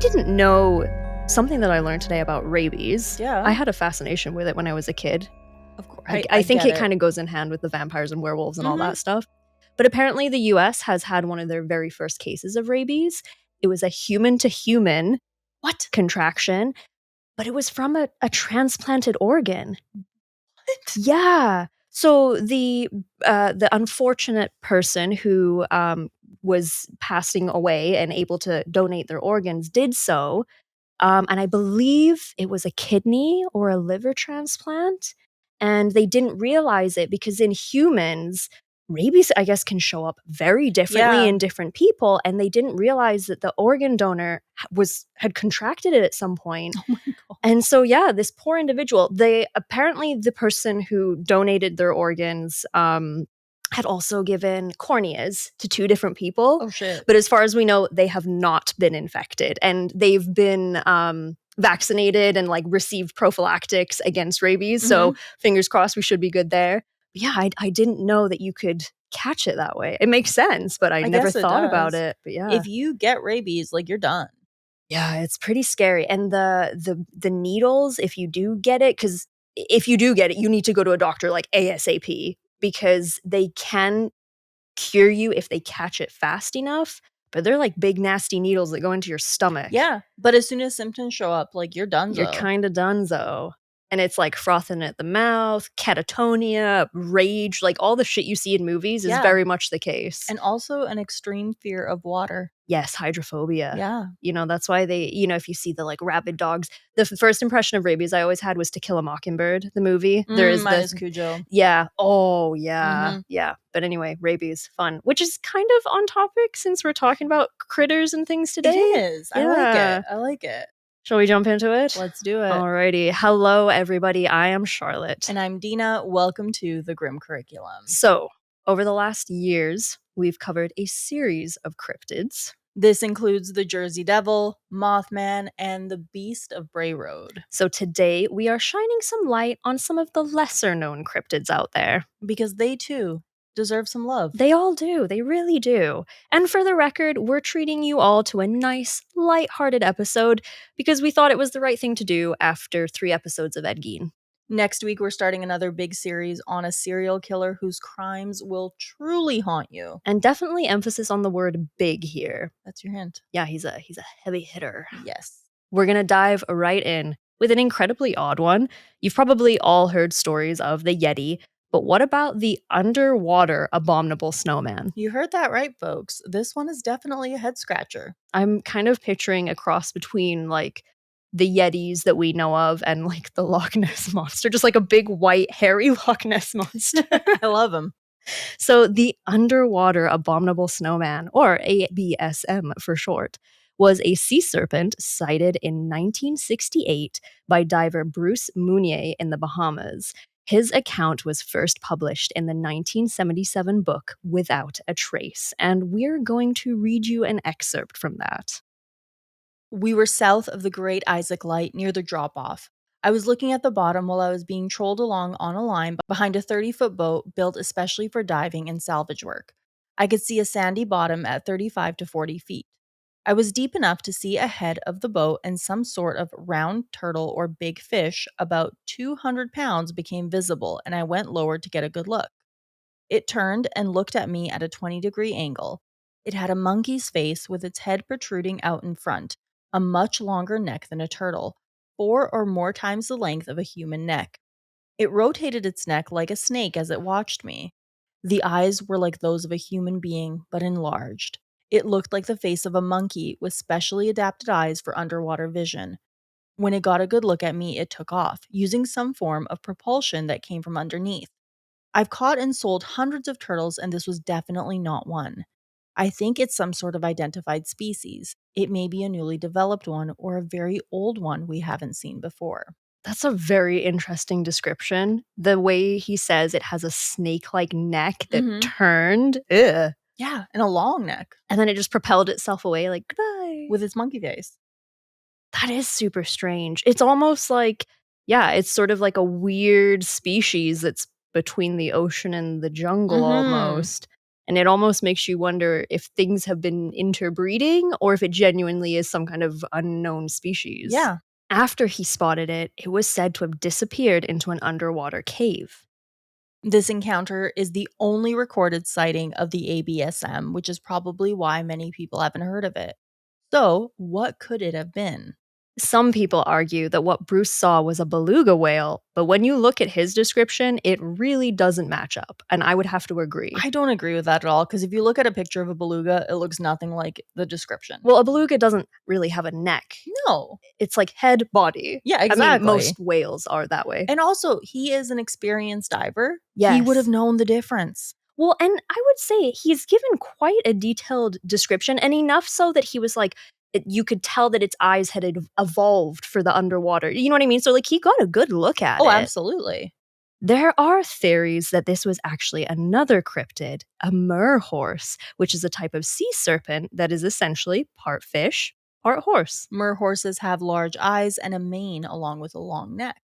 didn't know something that I learned today about rabies. Yeah. I had a fascination with it when I was a kid. Of course. I think it kind of goes in hand with the vampires and werewolves and all that stuff. But apparently the US has had one of their very first cases of rabies. It was a human-to-human contraction, but it was from a transplanted organ. What? Yeah. So the unfortunate person who was passing away and able to donate their organs did so. And I believe it was a kidney or a liver transplant. And they didn't realize it because in humans, rabies, I guess, can show up very differently in different people. And they didn't realize that the organ donor had contracted it at some point. Oh my God. And so, yeah, this poor individual, apparently the person who donated their organs had also given corneas to 2 different people. Oh shit. But as far as we know, they have not been infected, and they've been vaccinated and like received prophylactics against rabies. So fingers crossed, we should be good there. But yeah, I didn't know that you could catch it that way. It makes sense, but I never thought about it. But yeah, if you get rabies, like, you're done. Yeah, it's pretty scary. And the needles, if you do get it, because if you do get it, you need to go to a doctor like ASAP, because they can cure you if they catch it fast enough. But they're like big, nasty needles that go into your stomach. Yeah, but as soon as symptoms show up, like, you're done. You're kind of donezo. And it's like frothing at the mouth, catatonia, rage, like all the shit you see in movies is very much the case. And also an extreme fear of water. Yes, hydrophobia. Yeah. You know, that's why they, if you see the like rabid dogs, the first impression of rabies I always had was To Kill a Mockingbird, the movie. There is minus Cujo. Yeah. Oh, yeah. Yeah. But anyway, rabies, fun, which is kind of on topic since we're talking about critters and things today. It is. I like it. Shall we jump into it? Let's do it. Alrighty. Hello, everybody. I am Charlotte. And I'm Dina. Welcome to the Grim Curriculum. So, over the last years, we've covered a series of cryptids. This includes the Jersey Devil, Mothman, and the Beast of Bray Road. So today, we are shining some light on some of the lesser-known cryptids out there. Because they, too, deserve some love. They all do. They really do. And for the record, we're treating you all to a nice, light-hearted episode because we thought it was the right thing to do after 3 episodes of Ed Gein. Next week, we're starting another big series on a serial killer whose crimes will truly haunt you. And definitely emphasis on the word big here. That's your hint. Yeah, he's a heavy hitter. Yes. We're going to dive right in with an incredibly odd one. You've probably all heard stories of the Yeti, but what about the Underwater Abominable Snowman? You heard that right, folks. This one is definitely a head scratcher. I'm kind of picturing a cross between like the Yetis that we know of and like the Loch Ness Monster, just like a big white hairy Loch Ness Monster. I love him. So the Underwater Abominable Snowman, or ABSM for short, was a sea serpent sighted in 1968 by diver Bruce Mounier in the Bahamas. His account was first published in the 1977 book Without a Trace, and we're going to read you an excerpt from that. We were south of the Great Isaac Light near the drop-off. I was looking at the bottom while I was being trolled along on a line behind a 30-foot boat built especially for diving and salvage work. I could see a sandy bottom at 35 to 40 feet. I was deep enough to see ahead of the boat, and some sort of round turtle or big fish about 200 pounds became visible, and I went lower to get a good look. It turned and looked at me at a 20-degree angle. It had a monkey's face with its head protruding out in front, a much longer neck than a turtle, 4 or more times the length of a human neck. It rotated its neck like a snake as it watched me. The eyes were like those of a human being, but enlarged. It looked like the face of a monkey with specially adapted eyes for underwater vision. When it got a good look at me, it took off, using some form of propulsion that came from underneath. I've caught and sold hundreds of turtles, and this was definitely not one. I think it's some sort of identified species. It may be a newly developed one or a very old one we haven't seen before. That's a very interesting description. The way he says it has a snake-like neck that turned. Ugh. Yeah, and a long neck. And then it just propelled itself away like, goodbye. With its monkey face. That is super strange. It's almost like, it's sort of like a weird species that's between the ocean and the jungle almost. And it almost makes you wonder if things have been interbreeding or if it genuinely is some kind of unknown species. Yeah. After he spotted it, it was said to have disappeared into an underwater cave. This encounter is the only recorded sighting of the ABSM, which is probably why many people haven't heard of it. So, what could it have been? Some people argue that what Bruce saw was a beluga whale, but when you look at his description, it really doesn't match up, and I would have to agree. I don't agree with that at all because if you look at a picture of a beluga, it looks nothing like the description. Well, a beluga doesn't really have a neck. No. It's like head, body. Yeah, I mean, exactly. most whales are that way. And also, he is an experienced diver. He Yes. would have known the difference. Well, and I would say he's given quite a detailed description, and enough so that he was like, you could tell that its eyes had evolved for the underwater. You know what I mean? So, like, he got a good look at it. Oh, absolutely. There are theories that this was actually another cryptid, a merhorse, which is a type of sea serpent that is essentially part fish, part horse. Merhorses have large eyes and a mane along with a long neck.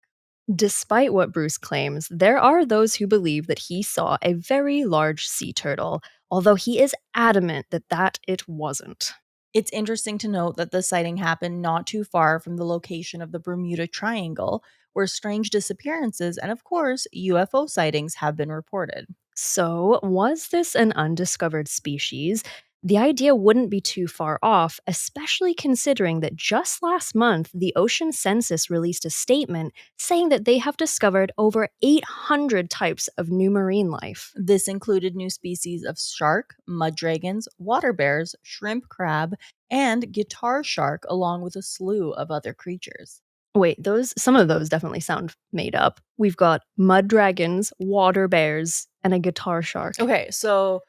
Despite what Bruce claims, there are those who believe that he saw a very large sea turtle, although he is adamant that it wasn't. It's interesting to note that the sighting happened not too far from the location of the Bermuda Triangle, where strange disappearances and, of course, UFO sightings have been reported. So, was this an undiscovered species? The idea wouldn't be too far off, especially considering that just last month, the Ocean Census released a statement saying that they have discovered over 800 types of new marine life. This included new species of shark, mud dragons, water bears, shrimp crab, and guitar shark, along with a slew of other creatures. Wait, some of those definitely sound made up. We've got mud dragons, water bears, and a guitar shark. Okay, so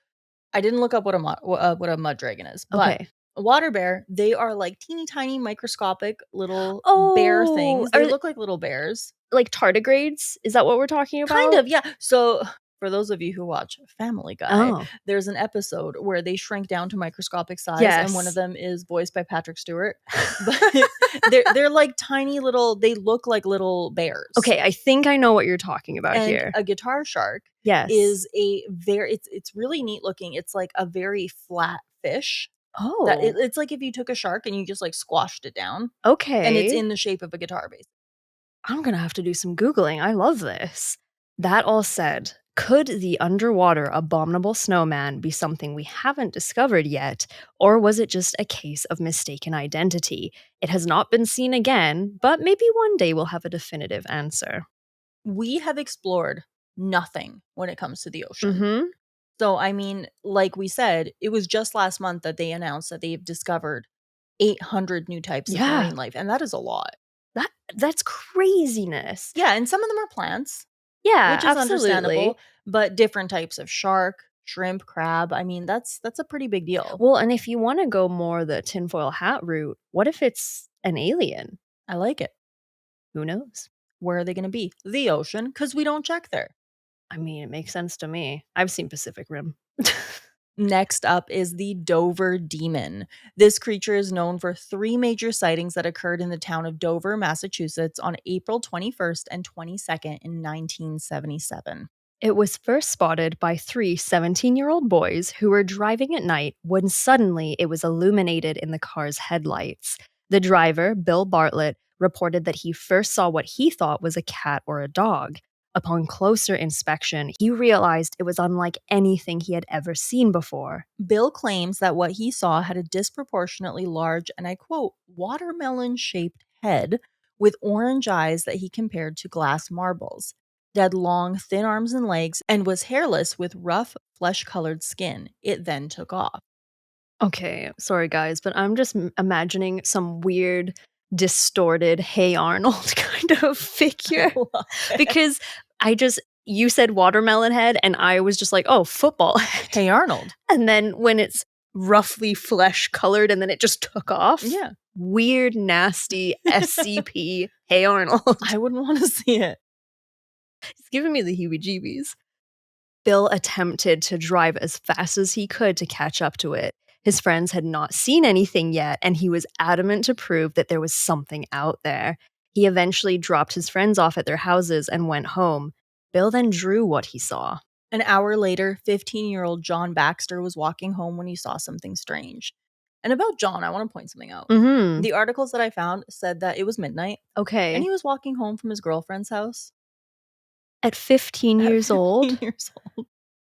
I didn't look up what a mud dragon is, but Okay. a water bear, they are like teeny tiny microscopic little bear Oh, things. They look like little bears. like tardigrades? Is that what we're talking about? Kind of, yeah. So for those of you who watch Family Guy, Oh. there's an episode where they shrink down to microscopic size, and one of Yes. them is voiced by Patrick Stewart. But they're like tiny little. They look like little bears. Okay, I think I know what you're talking about And here. a guitar shark Yes. is a very. It's really neat looking. It's like a very flat fish. Oh. It's like if you took a shark and you just like squashed it down, Okay. and it's in the shape of a guitar base. I'm gonna have to do some Googling. I love this. That all said, could the underwater abominable snowman be something we haven't discovered yet, or was it just a case of mistaken identity? It has not been seen again, but maybe one day we'll have a definitive answer. We have explored nothing when it comes to the ocean. Mm-hmm. So, I mean, like we said, it was just last month that they announced that they've discovered 800 new types of Yeah. marine life, and that is a lot. That's craziness. Yeah, and some of them are plants, Yeah, which is absolutely. understandable, but different types of shark, shrimp, crab. I mean, that's a pretty big deal. Well, and if you want to go more the tinfoil hat route, what if it's an alien? I like it. Who knows? Where are they going to be? The ocean, because we don't check there. I mean, it makes sense to me. I've seen Pacific Rim. Next up is the Dover Demon. This creature is known for 3 major sightings that occurred in the town of Dover, Massachusetts on April 21st and 22nd in 1977. It was first spotted by 3 17-year-old boys who were driving at night when suddenly it was illuminated in the car's headlights. The driver, Bill Bartlett, reported that he first saw what he thought was a cat or a dog. Upon closer inspection, he realized it was unlike anything he had ever seen before. Bill claims that what he saw had a disproportionately large, and I quote, watermelon-shaped head with orange eyes that he compared to glass marbles. It had long, thin arms and legs and was hairless with rough, flesh-colored skin. It then took off. Okay, sorry guys, but I'm just imagining some weird, distorted Hey Arnold kind of figure. Because you said watermelon head, and I was just like, oh, football head. Hey Arnold. And then when it's roughly flesh colored and then it just took off. Yeah. Weird, nasty SCP Hey Arnold. I wouldn't want to see it. It's giving me the heebie jeebies. Bill attempted to drive as fast as he could to catch up to it. His friends had not seen anything yet, and he was adamant to prove that there was something out there. He eventually dropped his friends off at their houses and went home. Bill then drew what he saw. An hour later, 15-year-old John Baxter was walking home when he saw something strange. And about John, I want to point something out. Mhm. The articles that I found said that it was midnight and Okay. he was walking home from his girlfriend's house At 15 at years 15 old? years old.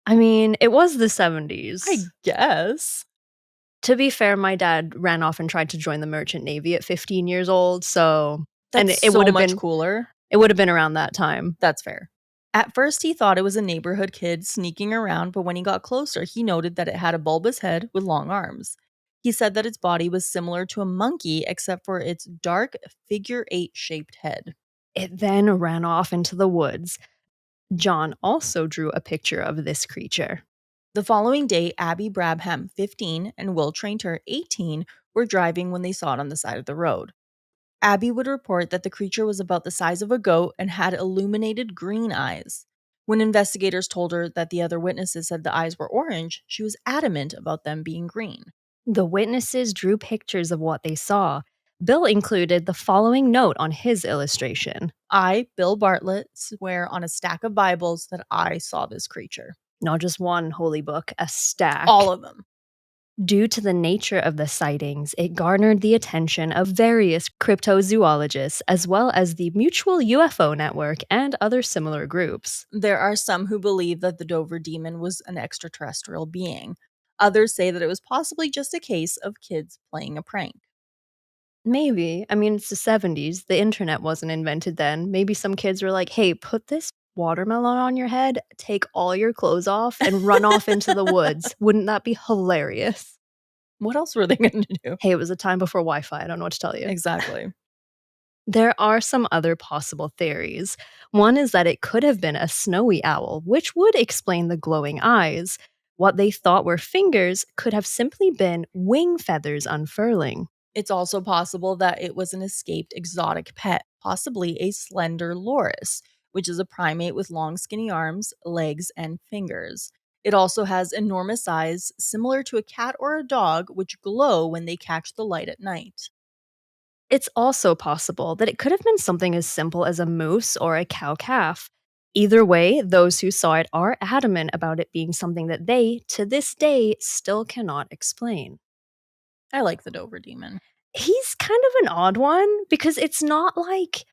I mean, it was the I 70s. guess. To be fair, my dad ran off and tried to join the merchant navy at 15 years old, so and That's it would so have much been cooler. around that time. That's fair. At first, he thought it was a neighborhood kid sneaking around, but when he got closer, he noted that it had a bulbous head with long arms. He said that its body was similar to a monkey except for its dark figure eight shaped head. It then ran off into the woods. John also drew a picture of this creature. The following day, Abby Brabham, 15, and Will Trainter, 18, were driving when they saw it on the side of the road. Abby would report that the creature was about the size of a goat and had illuminated green eyes. When investigators told her that the other witnesses said the eyes were orange, she was adamant about them being green. The witnesses drew pictures of what they saw. Bill included the following note on his illustration. I, Bill Bartlett, swear on a stack of Bibles that I saw this creature. Not just one holy book, a stack. All of them. Due to the nature of the sightings, it garnered the attention of various cryptozoologists, as well as the Mutual UFO Network and other similar groups. There are some who believe that the Dover demon was an extraterrestrial being. Others say that it was possibly just a case of kids playing a prank. Maybe. I mean, it's the 70s. The internet wasn't invented then. Maybe some kids were like, hey, put this watermelon on your head, take all your clothes off, and run off into the woods. Wouldn't that be hilarious? What else were they going to do? Hey, it was a time before Wi Fi. I don't know what to tell you. Exactly. There are some other possible theories. One is that it could have been a snowy owl, which would explain the glowing eyes. What they thought were fingers could have simply been wing feathers unfurling. It's also possible that it was an escaped exotic pet, possibly a slender loris, which is a primate with long, skinny arms, legs, and fingers. It also has enormous eyes, similar to a cat or a dog, which glow when they catch the light at night. It's also possible that it could have been something as simple as a moose or a cow calf. Either way, those who saw it are adamant about it being something that they, to this day, still cannot explain. I like the Dover demon. He's kind of an odd one because it's not like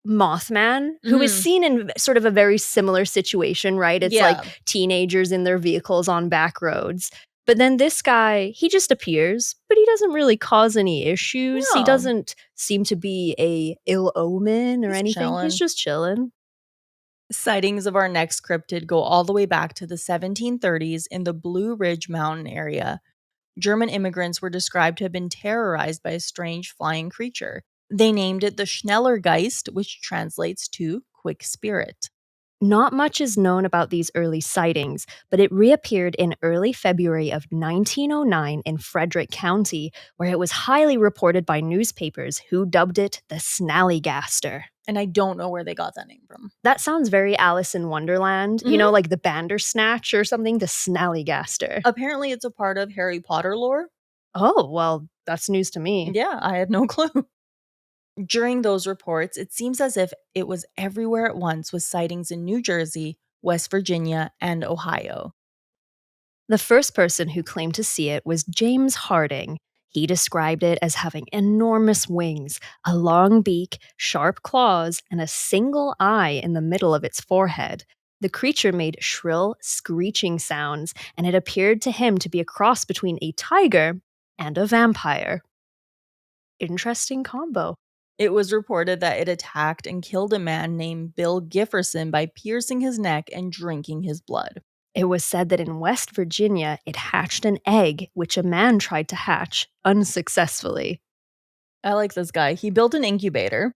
Mothman, who is Mhm. seen in sort of a very similar situation, right? It's Yeah. like teenagers in their vehicles on back roads. But then this guy, he just appears, but he doesn't really cause any issues. He No. doesn't seem to be a ill omen or He's anything. He's chillin'. just chilling. Sightings of our next cryptid go all the way back to the 1730s in the Blue Ridge Mountain area. German immigrants were described to have been terrorized by a strange flying creature. They named it the Snallygaster, which translates to quick spirit. Not much is known about these early sightings, but it reappeared in early February of 1909 in Frederick County, where it was highly reported by newspapers who dubbed it the Snallygaster. And I don't know where they got that name from. That sounds very Alice in Wonderland, you know, like the Bandersnatch or something, the Snallygaster. Apparently, it's a part of Harry Potter lore. Oh, well, that's news to me. Yeah, I had no clue. During those reports, it seems as if it was everywhere at once with sightings in New Jersey, West Virginia, and Ohio. The first person who claimed to see it was James Harding. He described it as having enormous wings, a long beak, sharp claws, and a single eye in the middle of its forehead. The creature made shrill, screeching sounds, and it appeared to him to be a cross between a tiger and a vampire. Interesting combo. It was reported that it attacked and killed a man named Bill Gifferson by piercing his neck and drinking his blood. It was said that in West Virginia, it hatched an egg, which a man tried to hatch unsuccessfully. I like this guy. He built an incubator.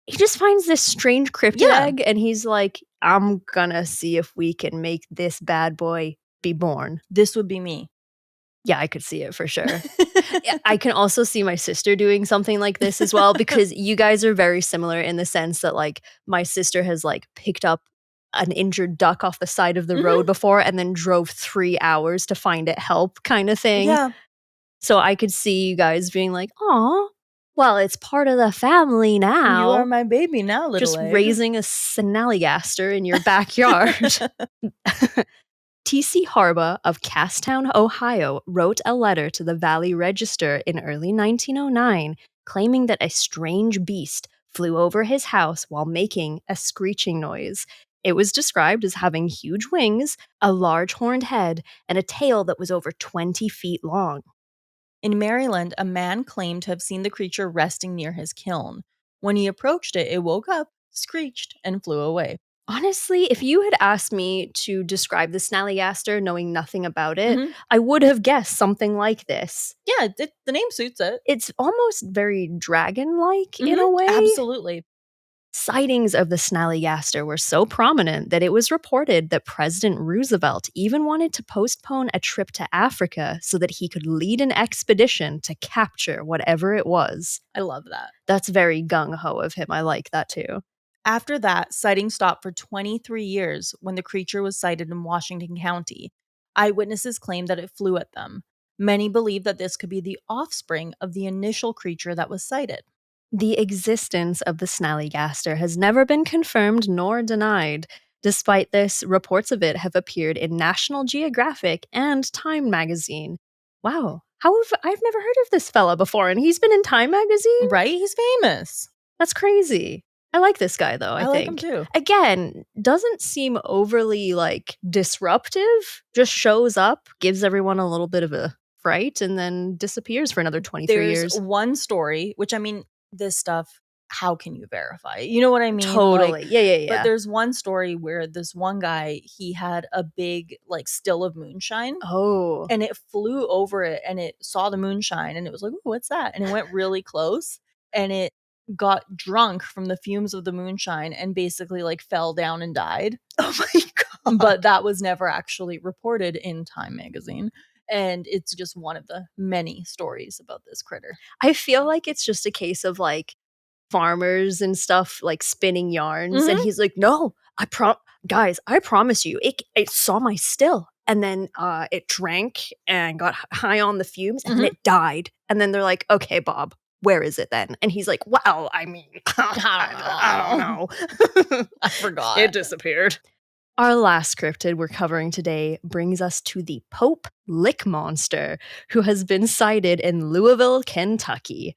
He just finds this strange cryptid Yeah. egg, and he's like, I'm gonna see if we can make this bad boy be born. This would be me. Yeah, I could see it for sure. Yeah, I can also see my sister doing something like this as well, because you guys are very similar in the sense that, like, my sister has, like, picked up an injured duck off the side of the road before and then drove 3 hours to find it help kind of thing. Yeah. So I could see you guys being like, "Aw." Well, it's part of the family You are now. my baby now, little Just egg. raising a Snallygaster in your backyard. T.C. Harbaugh of Casstown, Ohio, wrote a letter to the Valley Register in early 1909 claiming that a strange beast flew over his house while making a screeching noise. It was described as having huge wings, a large horned head, and a tail that was over 20 feet long. In Maryland, a man claimed to have seen the creature resting near his kiln. When he approached it, it woke up, screeched, and flew away. Honestly, if you had asked me to describe the Snallygaster knowing nothing about it, Mhm. I would have guessed something like this. Yeah, the name suits it. It's almost very dragon like in a way. Absolutely. Sightings of the Snallygaster were so prominent that it was reported that President Roosevelt even wanted to postpone a trip to Africa so that he could lead an expedition to capture whatever it was. I love that. That's very gung ho of him. I like that too. After that, sightings stopped for 23 years when the creature was sighted in Washington County. Eyewitnesses claimed that it flew at them. Many believe that this could be the offspring of the initial creature that was sighted. The existence of the Snallygaster has never been confirmed nor denied. Despite this, reports of it have appeared in National Geographic and Time magazine. Wow, I've never heard of this fella before, and he's been in Time magazine? Right? He's famous. That's crazy. I like this guy though, I like him think. too. Again, doesn't seem overly disruptive, just shows up, gives everyone a little bit of a fright, and then disappears for another 23 There's years. one story, which I mean, this stuff, how can you verify? You know what I mean? Totally. Yeah. But there's one story where this one guy, he had a big still of moonshine. Oh. And it flew over it and it saw the moonshine and it was like, "Ooh, what's that?" And it went really close and it got drunk from the fumes of the moonshine and basically fell down and died. Oh my god. But that was never actually reported in Time magazine. And it's just one of the many stories about this critter. I feel like it's just a case of farmers and stuff spinning yarns, and Mhm. he's like, "No, guys, I promise you, it saw my still, and then it drank and got high on the fumes, and then Mhm. it died." And then they're like, "Okay, Bob, where is it then?" And he's like, "Well, I mean, I don't know. I forgot. It disappeared." Our last cryptid we're covering today brings us to the Pope Lick Monster, who has been sighted in Louisville, Kentucky.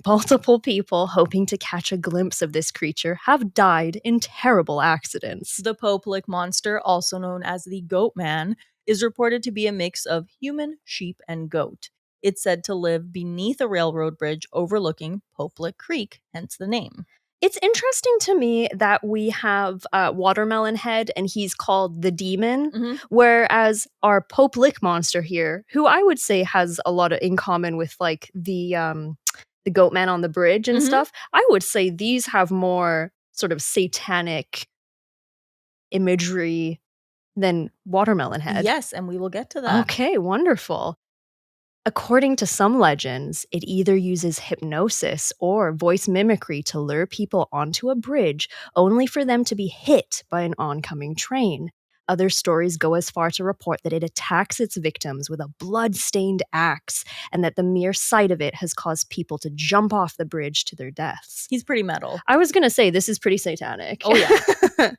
Multiple people hoping to catch a glimpse of this creature have died in terrible accidents. The Pope Lick monster, also known as the Goat Man, is reported to be a mix of human, sheep, and goat. It's said to live beneath a railroad bridge overlooking Pope Lick Creek, hence the name. It's interesting to me that we have Watermelon Head and he's called the Demon, Mhm. whereas our Pope Lick Monster here, who I would say has a lot in common with the Goat Man on the bridge and Mhm. stuff, I would say these have more sort of satanic imagery than Watermelon Head. Yes, and we will get to that. Okay, wonderful. According to some legends, it either uses hypnosis or voice mimicry to lure people onto a bridge, only for them to be hit by an oncoming train. Other stories go as far to report that it attacks its victims with a blood-stained axe, and that the mere sight of it has caused people to jump off the bridge to their deaths. He's pretty metal. I was gonna say, this is pretty satanic. Oh, yeah.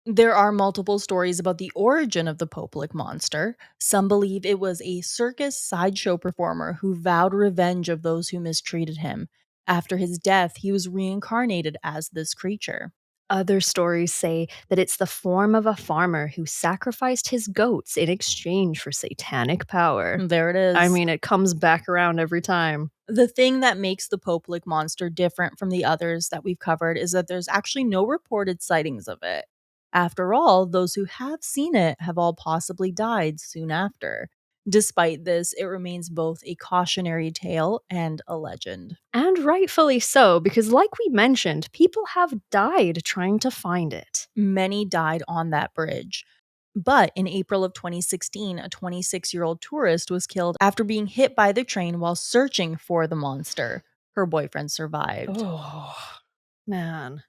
There are multiple stories about the origin of the Pope Lick monster. Some believe it was a circus sideshow performer who vowed revenge of those who mistreated him. After his death, he was reincarnated as this creature. Other stories say that it's the form of a farmer who sacrificed his goats in exchange for satanic power. There it is. I mean, it comes back around every time. The thing that makes the Pope Lick monster different from the others that we've covered is that there's actually no reported sightings of it. After all, those who have seen it have all possibly died soon after. Despite this, it remains both a cautionary tale and a legend. And rightfully so, because like we mentioned, people have died trying to find it. Many died on that bridge. But in April of 2016, a 26-year-old tourist was killed after being hit by the train while searching for the monster. Her boyfriend survived. Oh, man.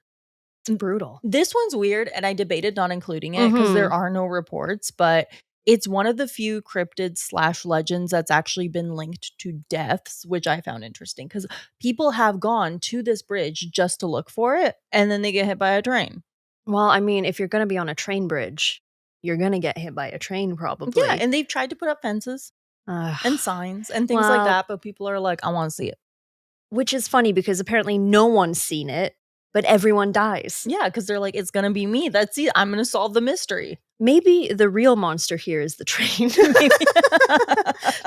It's brutal. This one's weird, and I debated not including it because there are no reports, but It's one of the few cryptids/legends that's actually been linked to deaths, which I found interesting because people have gone to this bridge just to look for it, and then they get hit by a train. Well, I mean, if you're gonna be on a train bridge, you're gonna get hit by a train Yeah, probably. and they've tried to put up fences Ugh. and signs and things like that, but people are like, "I wanna see it." Which is funny because apparently no one's seen it, but everyone dies. Yeah, because they're like, "It's gonna be me. That's it. I'm gonna solve the mystery." Maybe the real monster here is the train.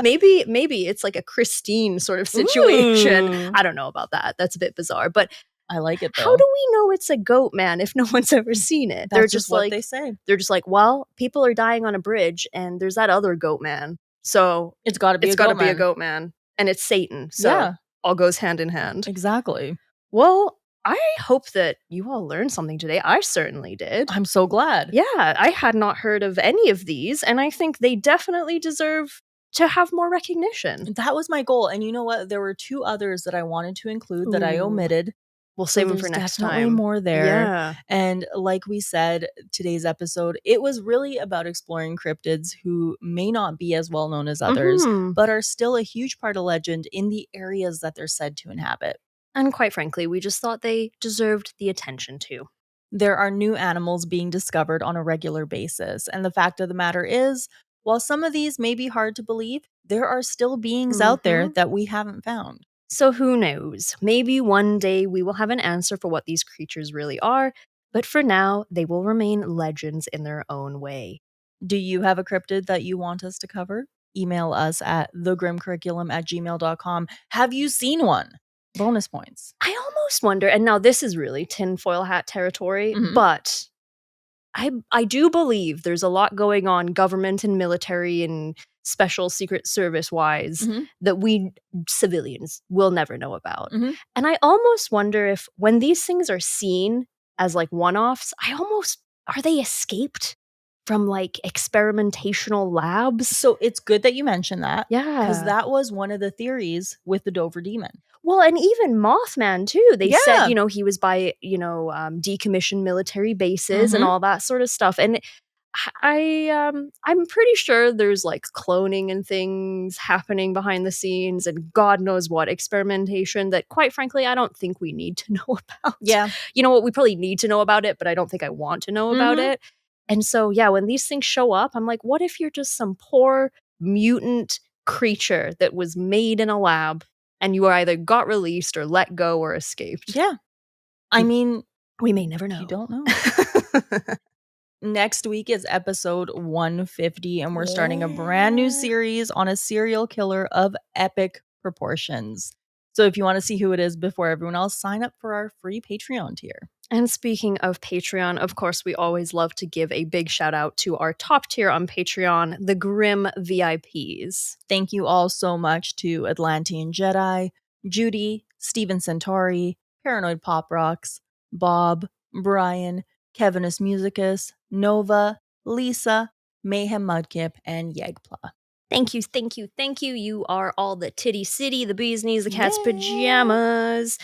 Maybe it's like a Christine sort of situation. Ooh. I don't know about that. That's a bit bizarre. But I like it, how though. do we know it's a goat man if no one's ever seen it? That's just what they say. They're just like, well, people are dying on a bridge, and there's that other goat man, so It's gotta be it's a got to goat be a man. goat man, and it's Satan. So Yeah. all goes hand in hand. Exactly. Well, I hope that you all learned something today. I certainly did. I'm so glad. Yeah, I had not heard of any of these, and I think they definitely deserve to have more recognition. That was my goal, and you know what? There were 2 others that I wanted to include that I Ooh. omitted. We'll So save them for there's next definitely time. more there. Yeah. And like we said, today's episode, it was really about exploring cryptids who may not be as well known as others, Mhm. but are still a huge part of legend in the areas that they're said to inhabit. And quite frankly, we just thought they deserved the attention too. There are new animals being discovered on a regular basis. And the fact of the matter is, while some of these may be hard to believe, there are still beings out there Mhm. that we haven't found. So who knows? Maybe one day we will have an answer for what these creatures really are, but for now, they will remain legends in their own way. Do you have a cryptid that you want us to cover? Email us at thegrimcurriculum@gmail.com. Have you seen one? Bonus points. I almost wonder, and now this is really tinfoil hat territory, Mhm. but I do believe there's a lot going on government and military and special secret service wise Mhm. that we civilians will never know about. Mhm. And I almost wonder if when these things are seen as like one-offs, are they escaped from like experimentational labs? So it's good that you mentioned that. Because Yeah. that was one of the theories with the Dover demon. Well, and even Mothman too. They said, Yeah. you know, he was by, decommissioned military bases and Mhm. all that sort of stuff. And I'm pretty sure there's like cloning and things happening behind the scenes and God knows what experimentation that quite frankly I don't think we need to know about. Yeah. You know what, we probably need to know about it, but I don't think I want to know about Mhm. it. And so yeah, when these things show up, I'm like, what if you're just some poor mutant creature that was made in a lab and you either got released or let go or escaped? Yeah. I mean, We may never know. you don't know. Next week is episode 150, and we're starting a brand new Yeah. series on a serial killer of epic proportions. So if you want to see who it is before everyone else, sign up for our free Patreon tier. And speaking of Patreon, of course, we always love to give a big shout out to our top tier on Patreon, the Grim VIPs. Thank you all so much to Atlantean Jedi, Judy, Steven Centauri, Paranoid Pop Rocks, Bob, Brian, Kevinus Musicus, Nova, Lisa, Mayhem Mudkip, and Yegpla. Thank you, thank you, thank you. You are all the titty city, the bee's knees, the cat's Yeah. pajamas.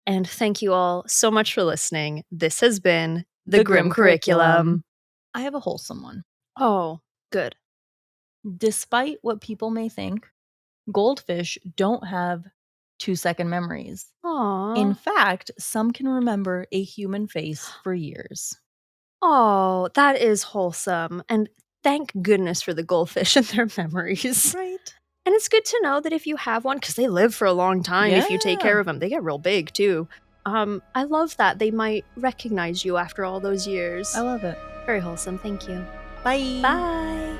And thank you all so much for listening. This has been The Grim Curriculum. I have a wholesome one. Oh, good. Despite what people may think, goldfish don't have 2-second memories. Aww. In fact, some can remember a human face for years. Oh, that is wholesome. And thank goodness for the goldfish and their memories. Right. And it's good to know that if you have one, because they live for a long time if you take Yeah. care of them, they get real big too. I love that they might recognize you after all those years. I love it. Very wholesome. Thank you. Bye. Bye.